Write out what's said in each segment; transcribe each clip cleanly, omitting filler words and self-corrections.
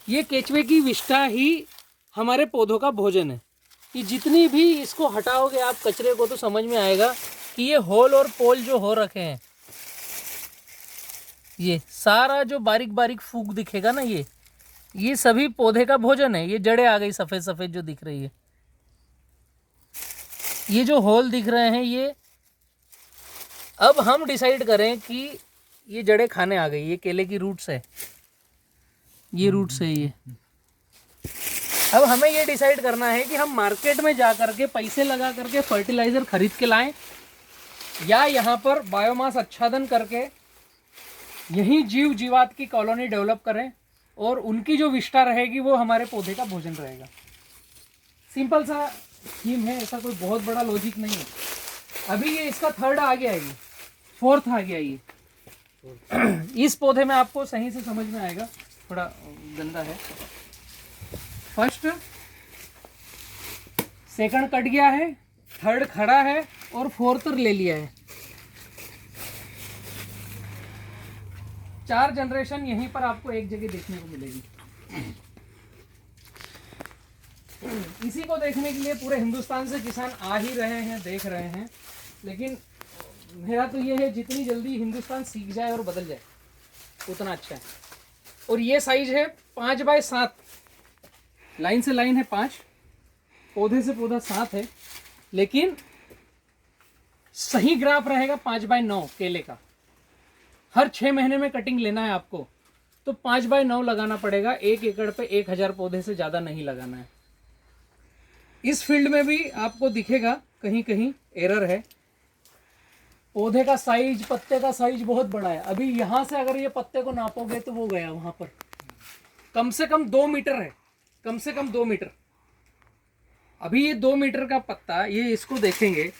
ये केचुए की विष्ठा ही हमारे पौधों का भोजन है। कि जितनी भी इसको हटाओगे आप कचरे को तो समझ में आएगा कि ये होल और पोल जो हो रखे हैं, ये सारा जो बारीक बारीक फूक दिखेगा ना, ये सभी पौधे का भोजन है। ये जड़ें आ गई सफ़ेद सफ़ेद जो दिख रही है, ये जो होल दिख रहे हैं, ये अब हम डिसाइड करें कि ये जड़ें खाने आ गई। ये केले की रूट्स है, ये रूट्स है ये। अब हमें ये डिसाइड करना है कि हम मार्केट में जा करके पैसे लगा करके फर्टिलाइज़र खरीद के लाएं, या यहाँ पर बायोमास आच्छादन करके यही जीव जीवात की कॉलोनी डेवलप करें और उनकी जो विष्ठा रहेगी वो हमारे पौधे का भोजन रहेगा। सिंपल सा स्कीम है, ऐसा कोई बहुत बड़ा लॉजिक नहीं है। अभी ये इसका थर्ड आ गया, ये फोर्थ आ गया। ये इस पौधे में आपको सही से समझ में आएगा, थोड़ा गंदा है। फर्स्ट, सेकंड कट गया है, थर्ड खड़ा है और फोर्थ ले लिया है। 4 जनरेशन यहीं पर आपको एक जगह देखने को मिलेगी। इसी को देखने के लिए पूरे हिंदुस्तान से किसान आ ही रहे हैं, देख रहे हैं। लेकिन मेरा तो ये है, जितनी जल्दी हिंदुस्तान सीख जाए और बदल जाए उतना अच्छा है। और ये साइज है 5 बाय 7, लाइन से लाइन है 5, पौधे से पौधा 7 है, लेकिन सही ग्राफ रहेगा 5 बाय 9 केले का। हर 6 महीने में कटिंग लेना है आपको, तो 5 बाय 9 लगाना पड़ेगा। 1 एकड़ पे 1000 पौधे से ज़्यादा नहीं लगाना है। इस फील्ड में भी आपको दिखेगा कहीं कहीं एरर है। पौधे का साइज, पत्ते का साइज बहुत बड़ा है। अभी यहाँ से अगर ये पत्ते को नापोगे तो वो गया वहाँ पर, कम से कम 2 मीटर है, कम से कम 2 मीटर। अभी ये 2 मीटर का पत्ता, ये इसको देखेंगे,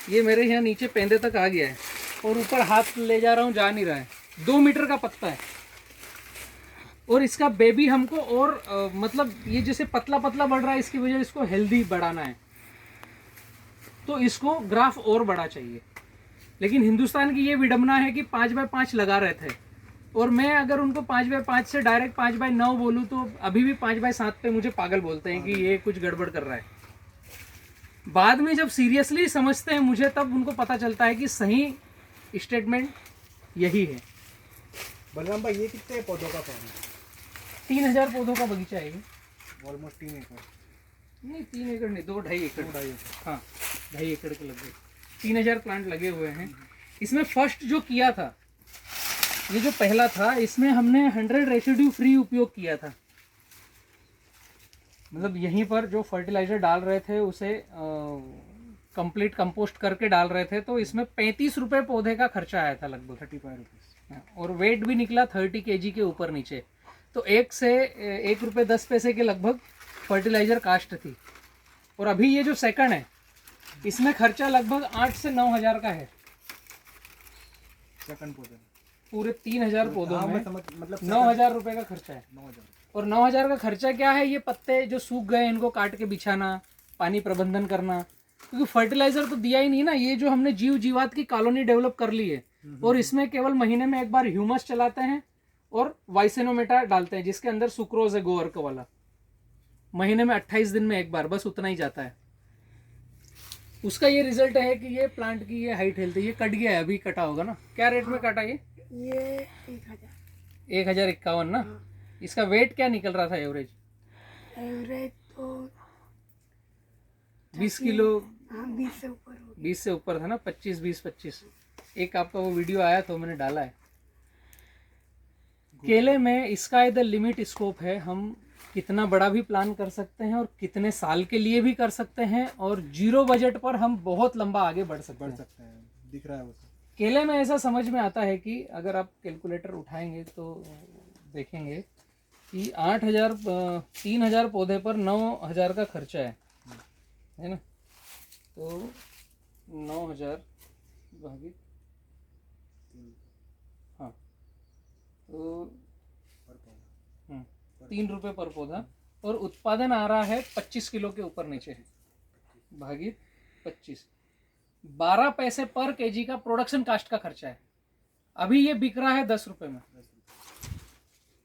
ये मेरे यहाँ नीचे पेंदे तक आ गया है और ऊपर हाथ ले जा रहा हूँ, जा नहीं रहा है। 2 मीटर का पत्ता है और इसका बेबी हमको और मतलब ये जैसे पतला पतला बढ़ रहा है, इसकी वजह इसको हेल्दी बढ़ाना है, तो इसको ग्राफ और बड़ा चाहिए। लेकिन हिंदुस्तान की ये विडंबना है कि 5 बाय 5 लगा रहे थे, और मैं अगर उनको 5 बाय 5 से डायरेक्ट 5 बाय 9 बोलूँ तो अभी भी 5 बाय 7 पे मुझे पागल बोलते हैं कि ये कुछ गड़बड़ कर रहा है। बाद में जब सीरियसली समझते हैं मुझे, तब उनको पता चलता है कि सही स्टेटमेंट यही है। बलराम भाई, ये कितने पौधों का फार्म है? 3000 पौधों का बगीचा है ये। ऑलमोस्ट 3 एकड़? नहीं, 3 एकड़ नहीं, 2-2.5 एकड़। हाँ, 2.5 एकड़ के लगभग 3000 प्लांट लगे हुए हैं। इसमें फर्स्ट जो किया था, ये जो पहला था, इसमें हमने 100 रेसिड्यू फ्री उपयोग किया था। मतलब यहीं पर जो फर्टिलाइजर डाल रहे थे उसे कंप्लीट कंपोस्ट करके डाल रहे थे, तो इसमें 35 रुपये पौधे का खर्चा आया था लगभग, 35 रुपीज़, और वेट भी निकला 30 kg के ऊपर नीचे। तो 1 से 1 रुपये 10 पैसे के लगभग फर्टिलाइजर कास्ट थी। और अभी ये जो सेकंड है, इसमें खर्चा लगभग 8 से 9 हज़ार का है सेकंड पौधे। पूरे 3000 पौधों में मतलब 9,000 रुपये का खर्चा है। 9,000। और 9,000 का खर्चा क्या है? ये पत्ते जो सूख गए इनको काट के बिछाना, पानी प्रबंधन करना, क्योंकि फर्टिलाइजर तो दिया ही नहीं ना। ये जो हमने जीव जीवात की कॉलोनी डेवलप कर ली है, और इसमें केवल महीने में एक बार ह्यूमस चलाते हैं और वाइसेनोमेटा डालते हैं, जिसके अंदर सुक्रोज है, गोवर्क वाला। महीने में 28 दिन में एक बार, बस उतना ही जाता है। उसका ये रिजल्ट है कि ये प्लांट की ये हाइट हेल्थ है। ये कट गया है, अभी कटा होगा ना। क्या रेट में काटा ये? 1051 ना। इसका वेट क्या निकल रहा था एवरेज? एवरेज तो 20 किलो, 20 से ऊपर था ना, 25-20-25। एक आपका वो वीडियो आया तो मैंने डाला है। केले में स्काई द लिमिट स्कोप है। हम कितना बड़ा भी प्लान कर सकते हैं और कितने साल के लिए भी कर सकते हैं, और 0 बजट पर हम बहुत लंबा आगे बढ़ सकते हैं। दिख रहा है वो तो। केले में ऐसा समझ में आता है कि अगर आप कैलकुलेटर उठाएंगे तो देखेंगे कि 3000 पौधे पर 9000 का खर्चा है ना। तो 9000 भागित, हाँ, तो 3 रुपये पर पौधा, और उत्पादन आ रहा है 25 किलो के ऊपर नीचे है, भागित 25, 12 पैसे पर केजी का प्रोडक्शन कास्ट का खर्चा है। अभी ये बिक रहा है 10 रुपये में।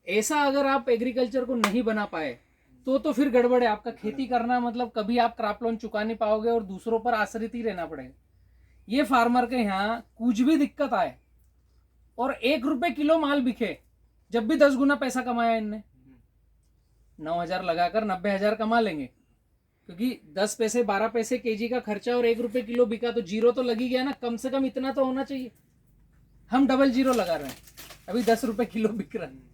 ऐसा अगर आप एग्रीकल्चर को नहीं बना पाए तो फिर गड़बड़ है। आपका खेती करना मतलब कभी आप क्रॉप लोन चुका नहीं पाओगे और दूसरों पर आश्रित ही रहना पड़ेगा। ये फार्मर के यहाँ कुछ भी दिक्कत आए और 1 रुपए किलो माल बिके, जब भी 10 गुना पैसा कमाया इनने, 9,000 लगाकर 90,000 कमा लेंगे, क्योंकि 10 पैसे 12 पैसे केजी का खर्चा और 1 रुपए किलो बिका तो जीरो तो लगी गया ना। कम से कम इतना तो होना चाहिए। हम डबल जीरो लगा रहे हैं, अभी 10 रुपए किलो बिक रहा है।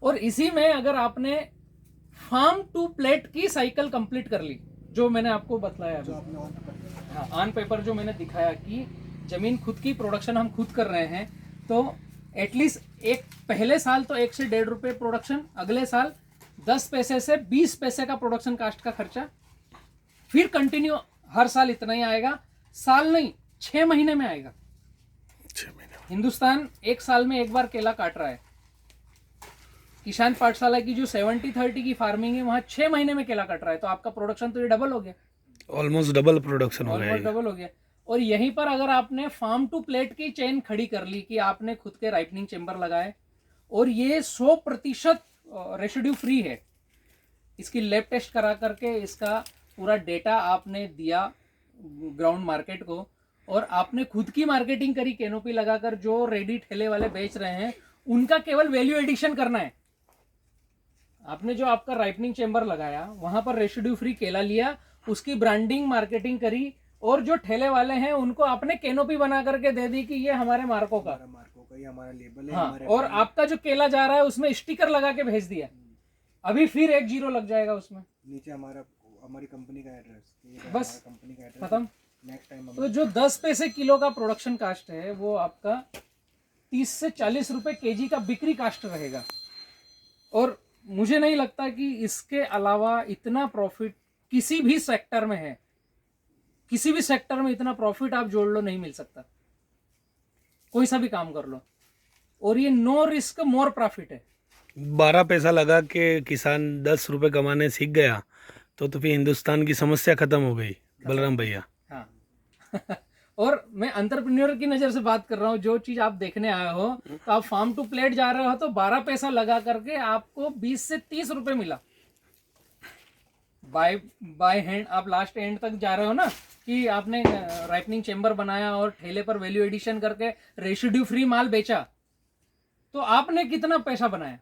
और इसी में अगर आपने फार्म टू प्लेट की साइकिल कंप्लीट कर ली, जो मैंने आपको बतलाया, जो आपने ऑन पेपर दिखाया। हाँ ऑन पेपर जो मैंने दिखाया कि जमीन खुद की, प्रोडक्शन हम खुद कर रहे हैं, तो एटलीस्ट एक पहले साल तो 1 से 1.5 रुपए प्रोडक्शन, अगले साल 10 पैसे से 20 पैसे का प्रोडक्शन कास्ट का खर्चा, फिर कंटिन्यू हर साल इतना ही आएगा। साल नहीं, 6 महीने में आएगा। 6 महीने। हिंदुस्तान 1 साल में एक बार केला काट रहा है। किसान पाठशाला की जो 70-30 की फार्मिंग है, वहां 6 महीने में केला कट रहा है, तो आपका प्रोडक्शन तो ये डबल हो गया, ऑलमोस्ट डबल प्रोडक्शन हो ऑलमोस्ट गया। डबल हो गया। और यहीं पर अगर आपने फार्म टू प्लेट की चेन खड़ी कर ली कि आपने खुद के राइपनिंग चेम्बर लगाए और ये 100% रेसिड्यू फ्री है, इसकी लैब टेस्ट करा करके इसका पूरा डेटा आपने दिया ग्राउंड मार्केट को, और आपने खुद की मार्केटिंग करी, कैनोपी लगाकर जो रेडी ठेले वाले बेच रहे हैं उनका केवल वैल्यू एडिशन करना है। आपने जो आपका राइपनिंग चेम्बर लगाया, वहां पर रेसिड्यू फ्री केला लिया, उसकी ब्रांडिंग मार्केटिंग करी, और जो ठेले वाले हैं उनको आपने कैनोपी बना करके दे दी कि ये हमारे मार्को का, हमारा मार्को का, ये हमारा लेबल है। हाँ, हमारे और आपका जो केला जा रहा है उसमें स्टिकर लगा के भेज दिया। अभी फिर 1 जीरो लग जाएगा उसमें, नीचे हमारी कंपनी का एड्रेस, बस कंपनी का एड्रेस खत्म। Next time. तो जो 10 पैसे किलो का प्रोडक्शन कास्ट है वो आपका 30 से 40 रुपए केजी का बिक्री कास्ट रहेगा। और मुझे नहीं लगता कि इसके अलावा इतना प्रॉफिट किसी भी सेक्टर में है। किसी भी सेक्टर में इतना प्रॉफिट आप जोड़ लो, नहीं मिल सकता। कोई सा भी काम कर लो, और ये नो रिस्क मोर प्रॉफिट है। 12 पैसा लगा के किसान 10 रुपए कमाने सीख गया तो फिर हिंदुस्तान की समस्या खत्म हो गई बलराम भैया। हाँ और मैं एंटरप्रेन्योर की नजर से बात कर रहा हूँ। जो चीज आप देखने आए हो, तो आप फार्म टू प्लेट जा रहे हो तो 12 पैसा लगा करके आपको 20 से 30 रुपए मिला। बाय हैंड आप लास्ट एंड तक जा रहे हो ना, कि आपने राइपनिंग चेम्बर बनाया और ठेले पर वैल्यू एडिशन करके रेसिड्यू फ्री माल बेचा, तो आपने कितना पैसा बनाया,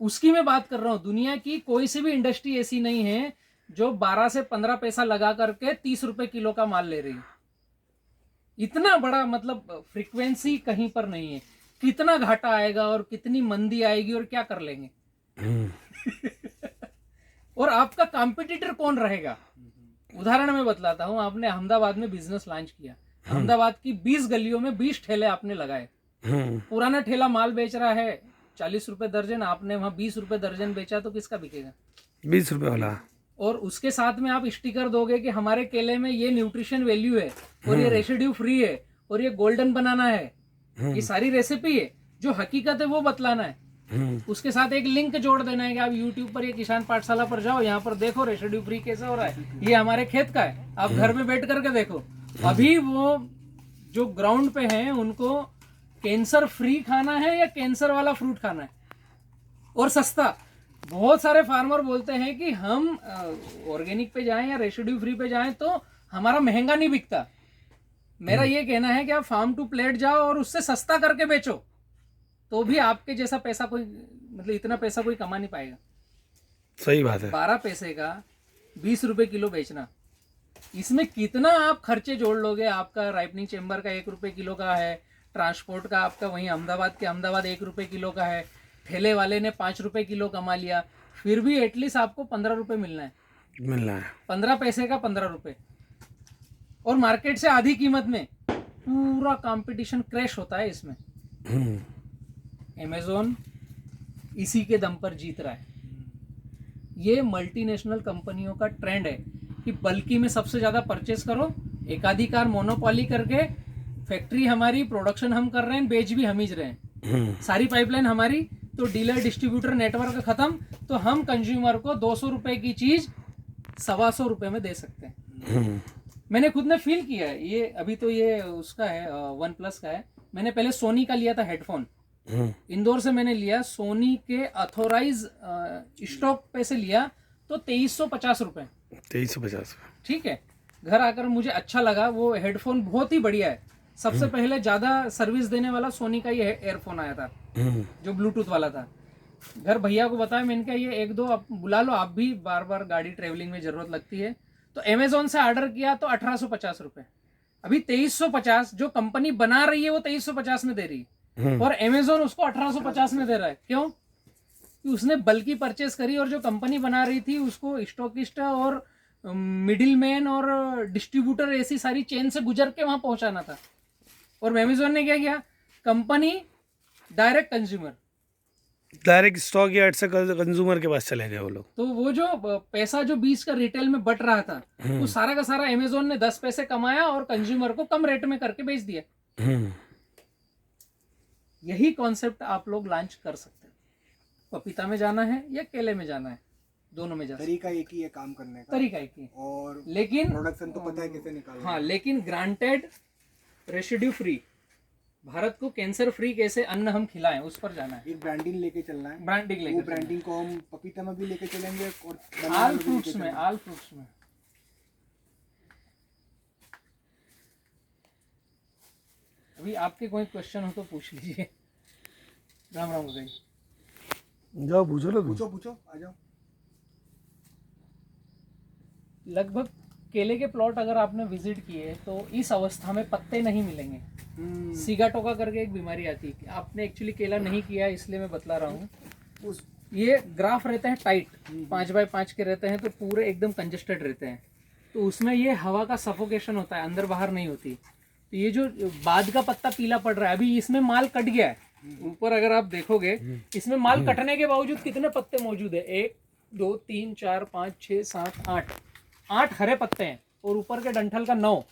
उसकी मैं बात कर रहा हूँ। दुनिया की कोई सी भी इंडस्ट्री ऐसी नहीं है जो 12 से 15 पैसा लगा करके 30 रुपए किलो का माल ले रही है। इतना बड़ा मतलब फ्रीक्वेंसी कहीं पर नहीं है। कितना घाटा आएगा और कितनी मंदी आएगी और क्या कर लेंगे और आपका कॉम्पिटिटर कौन रहेगा। उदाहरण में बतलाता हूं। आपने अहमदाबाद में बिजनेस लॉन्च किया, अहमदाबाद की 20 गलियों में 20 ठेले आपने लगाए। पुराना ठेला माल बेच रहा है 40 रुपए दर्जन, आपने वहां 20 रुपए दर्जन बेचा, तो किसका बिकेगा? 20 रुपए वाला। और उसके साथ में आप स्टिकर दोगे कि हमारे केले में ये न्यूट्रिशन वैल्यू है और ये रेसिड्यू फ्री है और ये गोल्डन बनाना है, ये सारी रेसिपी है, जो हकीकत है वो बतलाना है। उसके साथ एक लिंक जोड़ देना है कि आप YouTube पर ये किसान पाठशाला पर जाओ, यहाँ पर देखो रेसिड्यू फ्री कैसे हो रहा है, ये हमारे खेत का है, आप घर में बैठ करके देखो। अभी वो जो ग्राउंड पे हैं उनको कैंसर फ्री खाना है या कैंसर वाला फ्रूट खाना है, और सस्ता। बहुत सारे फार्मर बोलते हैं कि हम ऑर्गेनिक पे जाएं या रेसिड्यू फ्री पे जाएं तो हमारा महंगा नहीं बिकता। मेरा ये कहना है कि आप फार्म टू प्लेट जाओ और उससे सस्ता करके बेचो, तो भी आपके जैसा पैसा कोई, मतलब इतना पैसा कोई कमा नहीं पाएगा। सही बात है। 12 पैसे का 20 रुपए किलो बेचना, इसमें कितना आप खर्चे जोड़ लोगे। आपका राइपनिंग चेम्बर का 1 रुपए किलो का है, ट्रांसपोर्ट का आपका वहीं अहमदाबाद 1 रुपए किलो का है, ठेले वाले ने 5 रुपए किलो कमा लिया, फिर भी एटलीस्ट आपको 15 रुपए मिलना है। 15 पैसे का 15 रुपए, और मार्केट से आधी कीमत में। पूरा कंपटीशन क्रैश होता है इसमें। अमेज़न इसी के दम पर जीत रहा है। ये मल्टीनेशनल कंपनियों का ट्रेंड है कि बल्कि में सबसे ज्यादा परचेस करो, एकाधिकार मोनोपॉली करके, फैक्ट्री हमारी, प्रोडक्शन हम कर रहे हैं, बेच भी हम ही रहे हैं, सारी पाइपलाइन हमारी, तो डीलर डिस्ट्रीब्यूटर नेटवर्क खत्म, तो हम कंज्यूमर को 200 रुपए की चीज 125 रुपए में दे सकते हैं। मैंने खुद ने फील किया है ये। अभी तो ये उसका है, वन प्लस का है। मैंने पहले सोनी का लिया था हेडफोन, इंदौर से मैंने लिया, सोनी के अथोराइज स्टॉक पे से लिया तो 2350 रुपये। 2350। ठीक है, घर आकर मुझे अच्छा लगा, वो हेडफोन बहुत ही बढ़िया है। सबसे पहले ज़्यादा सर्विस देने वाला सोनी का ही एयरफोन आया था जो ब्लूटूथ वाला था। घर भैया को बताया, मैंने कहा ये एक दो आप बुला लो, आप भी बार बार गाड़ी ट्रेवलिंग में ज़रूरत लगती है। तो अमेजोन से ऑर्डर किया तो 1850 रुपये। अभी 2350 जो कंपनी बना रही है वो 2350 में दे रही है और अमेजोन उसको 1850 में दे रहा है। क्यों? कि उसने बल्कि परचेस करी और जो कंपनी बना रही थी उसको स्टॉकिस्ट और मिडिल मैन और डिस्ट्रीब्यूटर ऐसी सारी चेन से गुजर के वहां पहुंचाना था। और अमेजोन ने क्या किया, company direct consumer, direct stock yard से कंज्यूमर के पास चले गए वो लोग। तो वो जो पैसा जो 20 का रिटेल में बट रहा था वो सारा का सारा अमेजोन ने 10 पैसे कमाया और कंज्यूमर को कम रेट में करके बेच दिया। यही कॉन्सेप्ट आप लोग लॉन्च कर सकते हैं। पपीता में जाना है या केले में जाना है, दोनों में जा सकते। तरीका एक ही है काम करने का, तरीका एक ही, और लेकिन प्रोडक्शन तो पता है कैसे निकालना। हाँ, लेकिन ग्रांटेड रेसिड्यू फ्री, भारत को कैंसर फ्री कैसे अन्न हम खिलाएं उस पर जाना है। एक ब्रांडिंग लेके चलना है, ब्रांडिंग वो लेकर ब्रांडिंग को हम पपीता में भी लेके चलेंगे और ऑल फ्रूट्स में, ऑल फ्रूट्स में। अभी आपके कोई क्वेश्चन हो तो पूछ लीजिए। राम राम गई, जाओ पूछो लो, पूछो पूछो, आ जाओ। लगभग केले के प्लॉट अगर आपने विजिट किए तो इस अवस्था में पत्ते नहीं मिलेंगे। सीगाटोका करके एक बीमारी आती है, आपने एक्चुअली केला नहीं किया इसलिए मैं बतला रहा हूँ। ये ग्राफ रहते हैं टाइट, 5x5 के रहते हैं तो पूरे एकदम कंजेस्टेड रहते हैं, तो उसमें ये हवा का सफोकेशन होता है, अंदर बाहर नहीं होती। तो ये जो बाद का पत्ता पीला पड़ रहा है, अभी इसमें माल कट गया है। ऊपर अगर आप देखोगे इसमें माल कटने के बावजूद कितने पत्ते मौजूद है, 1 2 3 4 5 6 7 8 हरे पत्ते हैं और ऊपर के डंठल का 9।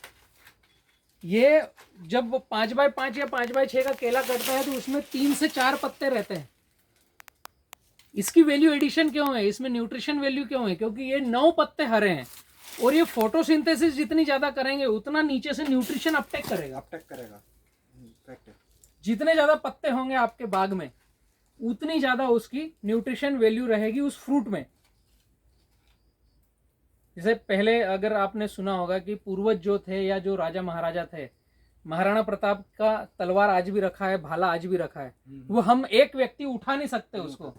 ये जब 5x5 या 5x6 का केला कटता है तो उसमें 3 से 4 पत्ते रहते हैं। इसकी वैल्यू एडिशन क्यों है, इसमें न्यूट्रिशन वैल्यू क्यों है? क्योंकि ये 9 पत्ते हरे हैं और ये फोटोसिंथेसिस जितनी ज्यादा करेंगे उतना नीचे से न्यूट्रिशन अपटेक करेगा। अपटेक करेगा, करेक्ट है। जितने ज्यादा पत्ते होंगे आपके बाग में उतनी ज्यादा उसकी न्यूट्रिशन वैल्यू रहेगी उस फ्रूट में। जैसे पहले अगर आपने सुना होगा कि पूर्वज जो थे या जो राजा महाराजा थे, महाराणा प्रताप का तलवार आज भी रखा है, भाला आज भी रखा है, वो हम एक व्यक्ति उठा नहीं सकते उसको,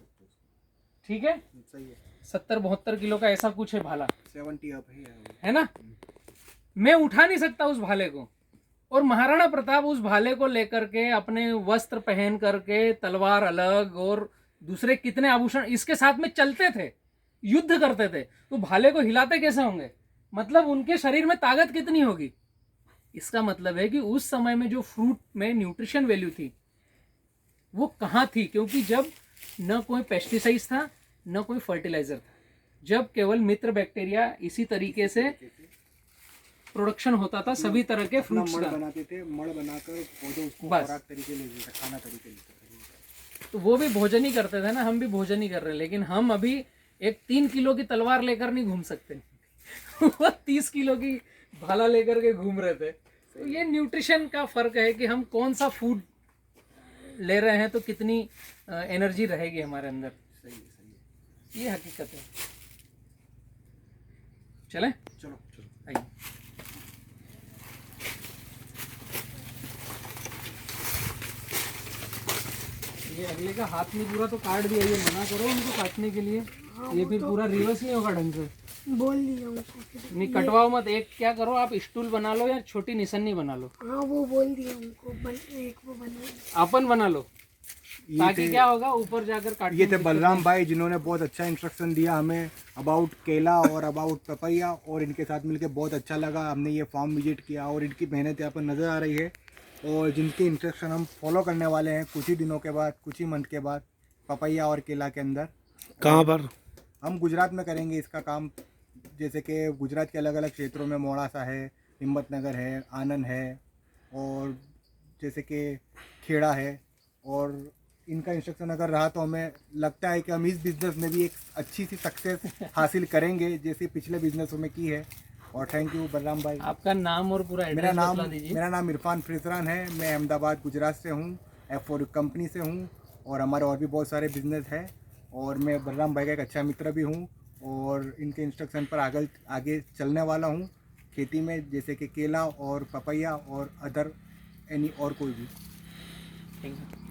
ठीक है? सही है, 70-72 किलो का ऐसा कुछ है भाला, 70 अप है ना? मैं उठा नहीं सकता उस भाले को। और महाराणा प्रताप उस भाले को लेकर के अपने वस्त्र पहन करके, तलवार अलग और दूसरे कितने आभूषण इसके साथ में चलते थे, युद्ध करते थे, तो भाले को हिलाते कैसे होंगे? मतलब उनके शरीर में ताकत कितनी होगी? इसका मतलब है कि उस समय में जो फ्रूट में न्यूट्रिशन वैल्यू थी वो कहाँ थी? क्योंकि जब न कोई पेस्टिसाइड्स था न कोई फर्टिलाइजर था, जब केवल मित्र बैक्टीरिया इसी तरीके से प्रोडक्शन होता था सभी तरह के फ्रूट्स मड़ का, बनाते थे, मड़ बनाकर पौधे उसको बस। खुराक तरीके ले लेते, खाना तरीके लेते। तो वो भी भोजन ही करते थे ना, हम भी भोजन ही कर रहे हैं। लेकिन हम अभी एक 3 किलो की तलवार लेकर नहीं घूम सकते। वो 30 किलो की भाला लेकर के घूम रहे थे। तो ये न्यूट्रिशन का फर्क है कि हम कौन सा फूड ले रहे हैं तो कितनी एनर्जी रहेगी हमारे अंदर। सही है, सही है। ये हकीकत है। चलें? चलो चलो, आइए। ये अगले का हाथ में पूरा तो काट दिया, ये मना करो उनको काटने के लिए, ये फिर पूरा रिवर्स नहीं होगा ढंग से। बोल दिया उनको फिर। नहीं कटवाओ मत, एक क्या करो आप स्टूल बना लो या छोटी निशानी बना लो, हाँ वो बोल दिया उनको, एक वो बना। अपन बना लो, ताकि क्या होगा ऊपर जाकर काटने ये थे में दिक्कत बलराम भाई जिन्होंने बहुत अच्छा इंस्ट्रक्शन दिया हमें अबाउट केला और अबाउट पपैया, और इनके साथ मिलके बहुत अच्छा लगा। हमने ये फार्म विजिट किया और इनकी मेहनत यहाँ पर नज़र आ रही है, और जिनके इंस्ट्रक्शन हम फॉलो करने वाले हैं कुछ ही दिनों के बाद, कुछ ही मंथ के बाद, पपैया और केला के अंदर। कहाँ पर? हम गुजरात में करेंगे इसका काम। जैसे कि गुजरात के अलग अलग क्षेत्रों में मोड़ासा है, हिम्मतनगर है, आनंद है, और जैसे कि खेड़ा है। और इनका इंस्ट्रक्शन अगर रहा तो हमें लगता है कि हम इस बिज़नेस में भी एक अच्छी सी सक्सेस हासिल करेंगे जैसे पिछले बिजनेसों में की है। और थैंक यू बलराम भाई। आपका नाम और पूरा एड्रेस बता दीजिए। मेरा नाम इरफान फ्रिजरान है, मैं अहमदाबाद गुजरात से हूँ। F4 कंपनी से हूँ और हमारे और भी बहुत सारे बिजनेस है और मैं बलराम भाई का एक अच्छा मित्र भी हूँ और इनके इंस्ट्रक्शन पर आगे चलने वाला हूँ खेती में, जैसे कि केला और पपैया और अदर एनी और कोई भी। Thank you.